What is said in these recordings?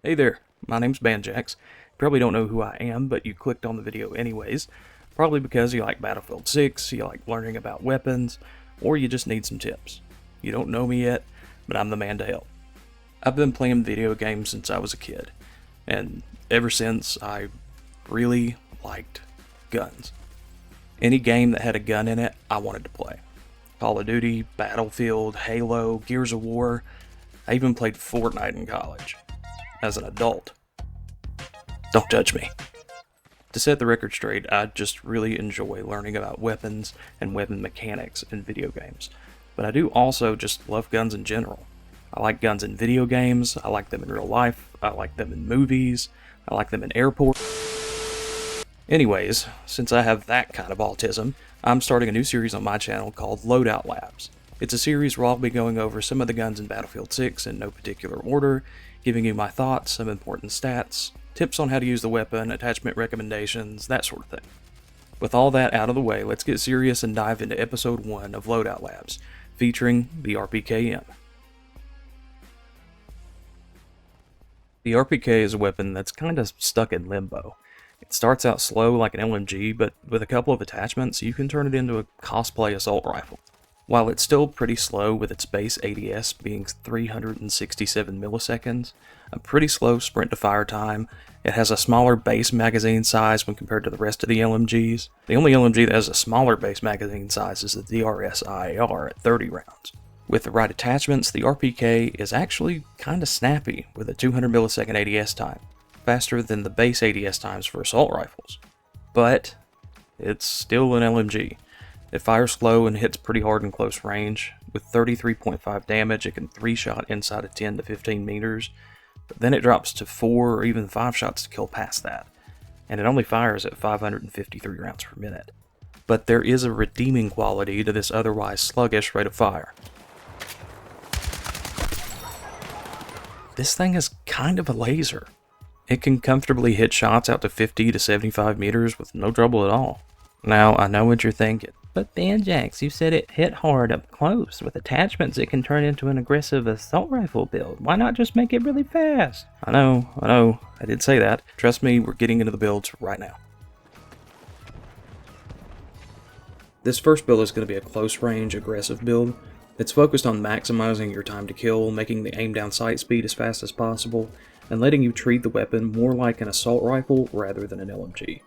Hey there, my name's Banjax. You probably don't know who I am, but you clicked on the video anyways. Probably because you like Battlefield 6, you like learning about weapons, or you just need some tips. You don't know me yet, but I'm the man to help. I've been playing video games since I was a kid, and ever since I really liked guns. Any game that had a gun in it, I wanted to play. Call of Duty, Battlefield, Halo, Gears of War. I even played Fortnite in college. As an adult. Don't judge me. To set the record straight, I just really enjoy learning about weapons and weapon mechanics in video games. But I do also just love guns in general. I like guns in video games, I like them in real life, I like them in movies, I like them in airports. Anyways, since I have that kind of autism, I'm starting a new series on my channel called Loadout Labs. It's a series where I'll be going over some of the guns in Battlefield 6 in no particular order, giving you my thoughts, some important stats, tips on how to use the weapon, attachment recommendations, that sort of thing. With all that out of the way, let's get serious and dive into episode 1 of Loadout Labs, featuring the RPK-M. The RPK is a weapon that's kind of stuck in limbo. It starts out slow like an LMG, but with a couple of attachments, you can turn it into a cosplay assault rifle. While it's still pretty slow with its base ADS being 367 milliseconds, a pretty slow sprint to fire time, it has a smaller base magazine size when compared to the rest of the LMGs. The only LMG that has a smaller base magazine size is the DRS-IAR at 30 rounds. With the right attachments, the RPK is actually kinda snappy with a 200 millisecond ADS time, faster than the base ADS times for assault rifles. But it's still an LMG. It fires slow and hits pretty hard in close range. With 33.5 damage, it can 3-shot inside of 10 to 15 meters, but then it drops to 4 or even 5 shots to kill past that, and it only fires at 553 rounds per minute. But there is a redeeming quality to this otherwise sluggish rate of fire. This thing is kind of a laser. It can comfortably hit shots out to 50 to 75 meters with no trouble at all. Now, I know what you're thinking. But Banjax, you said it hit hard up close. With attachments, it can turn into an aggressive assault rifle build. Why not just make it really fast? I know, I did say that. Trust me, we're getting into the builds right now. This first build is going to be a close-range, aggressive build. It's focused on maximizing your time to kill, making the aim-down sight speed as fast as possible, and letting you treat the weapon more like an assault rifle rather than an LMG.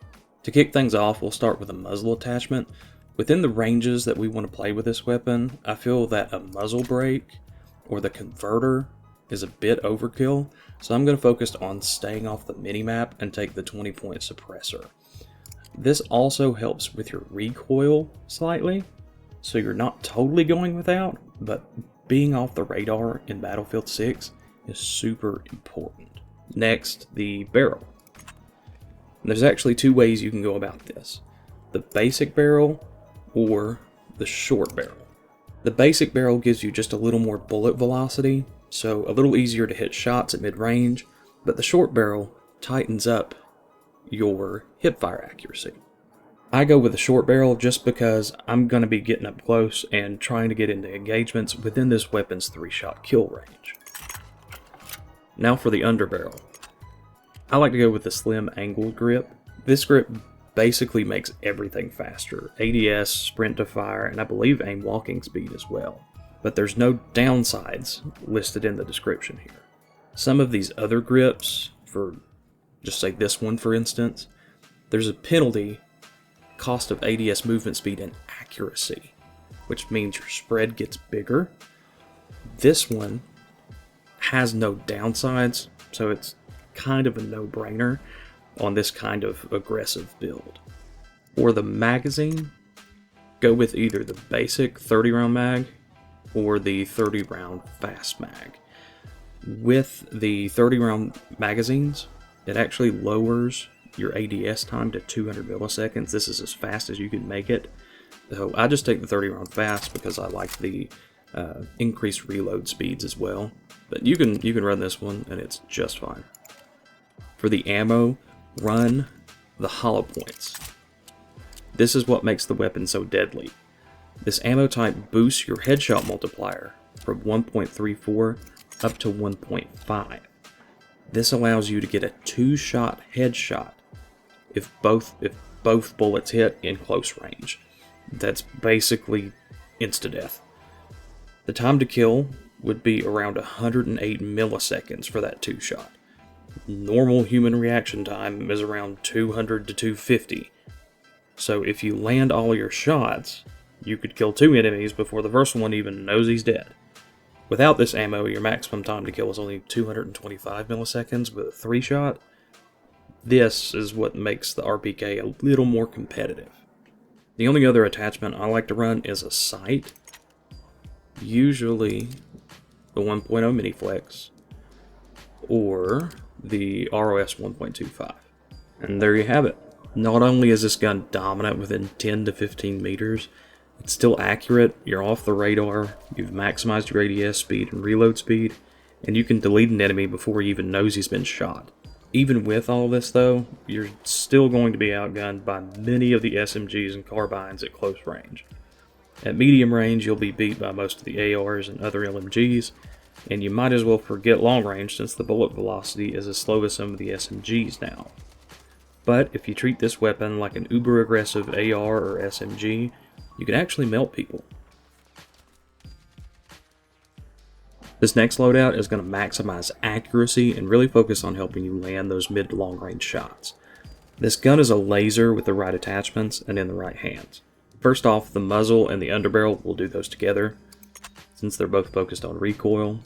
To kick things off, we'll start with a muzzle attachment. Within the ranges that we want to play with this weapon, I feel that a muzzle brake or the converter is a bit overkill, so I'm going to focus on staying off the minimap and take the 20-point suppressor. This also helps with your recoil slightly, so you're not totally going without, but being off the radar in Battlefield 6 is super important. Next, the barrel. There's actually two ways you can go about this. The basic barrel or the short barrel. The basic barrel gives you just a little more bullet velocity, so a little easier to hit shots at mid-range, but the short barrel tightens up your hipfire accuracy. I go with the short barrel just because I'm going to be getting up close and trying to get into engagements within this weapon's 3-shot kill range. Now for the underbarrel. I like to go with the slim angled grip. This grip basically makes everything faster. ADS, sprint to fire, and I believe aim walking speed as well. But there's no downsides listed in the description here. Some of these other grips, for just say this one for instance, there's a penalty cost of ADS movement speed and accuracy, which means your spread gets bigger. This one has no downsides, so it's kind of a no-brainer on this kind of aggressive build. For the magazine, go with either the basic 30-round mag or the 30-round fast mag. With the 30-round magazines, it actually lowers your ADS time to 200 milliseconds. This is as fast as you can make it. So I just take the 30-round fast because I like the increased reload speeds as well. But you can run this one and it's just fine. For the ammo, run the hollow points. This is what makes the weapon so deadly. This ammo type boosts your headshot multiplier from 1.34 up to 1.5. This allows you to get a 2-shot headshot if both bullets hit in close range. That's basically insta-death. The time to kill would be around 108 milliseconds for that 2-shot. Normal human reaction time is around 200 to 250. So if you land all your shots, you could kill 2 enemies before the first one even knows he's dead. Without this ammo, your maximum time to kill is only 225 milliseconds with a 3-shot. This is what makes the RPK a little more competitive. The only other attachment I like to run is a sight, usually the 1.0 Mini Flex or the ROS 1.25. And there you have it. Not only is this gun dominant within 10 to 15 meters, it's still accurate, you're off the radar, you've maximized your ADS speed and reload speed, and you can delete an enemy before he even knows he's been shot. Even with all this though, you're still going to be outgunned by many of the SMGs and carbines at close range. At medium range, you'll be beat by most of the ARs and other LMGs, and you might as well forget long range since the bullet velocity is as slow as some of the SMGs now. But if you treat this weapon like an uber aggressive AR or SMG, you can actually melt people. This next loadout is going to maximize accuracy and really focus on helping you land those mid to long range shots. This gun is a laser with the right attachments and in the right hands. First off, the muzzle and the underbarrel will do those together, since they're both focused on recoil.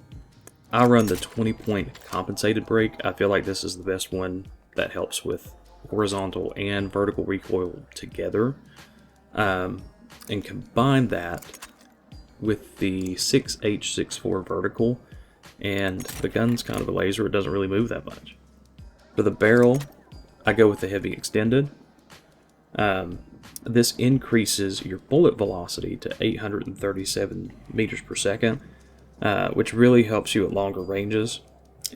I run the 20-point compensated brake. I feel like this is the best one that helps with horizontal and vertical recoil together. And combine that with the 6H64 vertical, and the gun's kind of a laser, it doesn't really move that much. For the barrel, I go with the heavy extended. This increases your bullet velocity to 837 meters per second, which really helps you at longer ranges.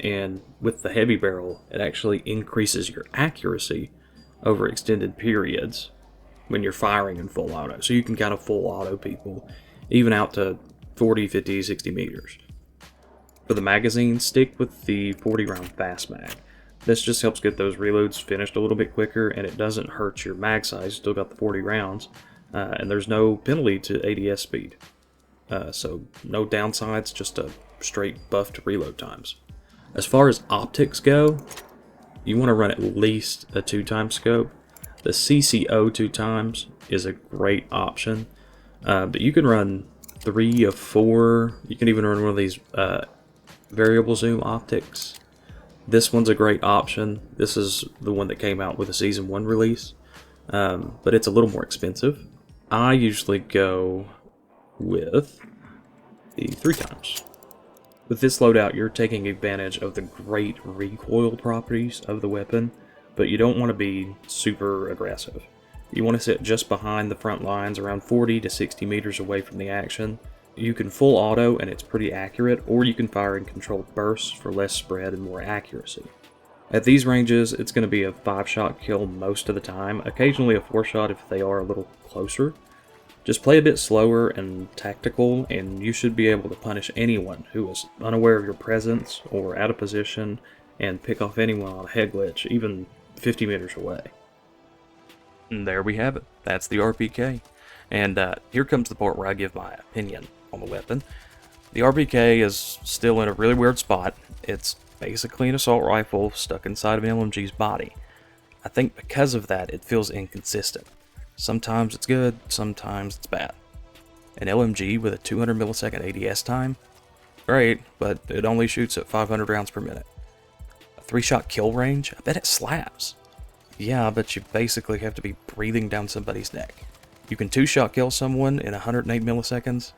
And with the heavy barrel, it actually increases your accuracy over extended periods when you're firing in full auto. So you can kind of full auto people, even out to 40, 50, 60 meters. For the magazine, stick with the 40 round fast mag. This just helps get those reloads finished a little bit quicker, and it doesn't hurt your mag size. You still got the 40 rounds, and there's no penalty to ADS speed. So no downsides, just a straight buff to reload times. As far as optics go, you want to run at least a 2x scope. The CCO 2x is a great option, but you can run 3 of 4. You can even run one of these variable zoom optics. This one's a great option. This is the one that came out with the Season 1 release, but it's a little more expensive. I usually go with the 3x. With this loadout, you're taking advantage of the great recoil properties of the weapon, but you don't want to be super aggressive. You want to sit just behind the front lines, around 40 to 60 meters away from the action. You can full auto and it's pretty accurate, or you can fire in controlled bursts for less spread and more accuracy. At these ranges, it's going to be a 5-shot kill most of the time, occasionally a 4-shot if they are a little closer. Just play a bit slower and tactical, and you should be able to punish anyone who is unaware of your presence or out of position, and pick off anyone on a head glitch, even 50 meters away. And there we have it. That's the RPK. And here comes the part where I give my opinion on the weapon. The RPK is still in a really weird spot. It's basically an assault rifle stuck inside of an LMG's body. I think because of that, it feels inconsistent. Sometimes it's good, sometimes it's bad. An LMG with a 200 millisecond ADS time? Great, but it only shoots at 500 rounds per minute. A 3-shot kill range? I bet it slaps. Yeah, but you basically have to be breathing down somebody's neck. You can 2-shot kill someone in 108 milliseconds?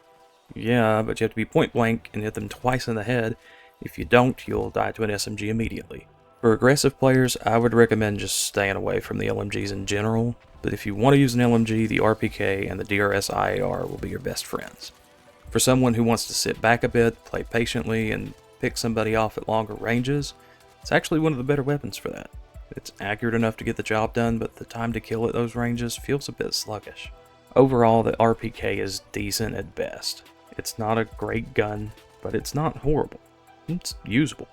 Yeah, but you have to be point blank and hit them twice in the head. If you don't, you'll die to an SMG immediately. For aggressive players, I would recommend just staying away from the LMGs in general, but if you want to use an LMG, the RPK and the DRS IAR will be your best friends. For someone who wants to sit back a bit, play patiently, and pick somebody off at longer ranges, it's actually one of the better weapons for that. It's accurate enough to get the job done, but the time to kill at those ranges feels a bit sluggish. Overall, the RPK is decent at best. It's not a great gun, but it's not horrible. It's usable.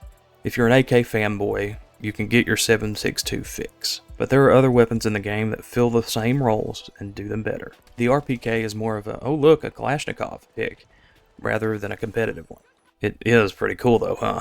If you're an AK fanboy, you can get your 7.62 fix, but there are other weapons in the game that fill the same roles and do them better. The RPK is more of a, oh look, a Kalashnikov pick, rather than a competitive one. It is pretty cool though, huh?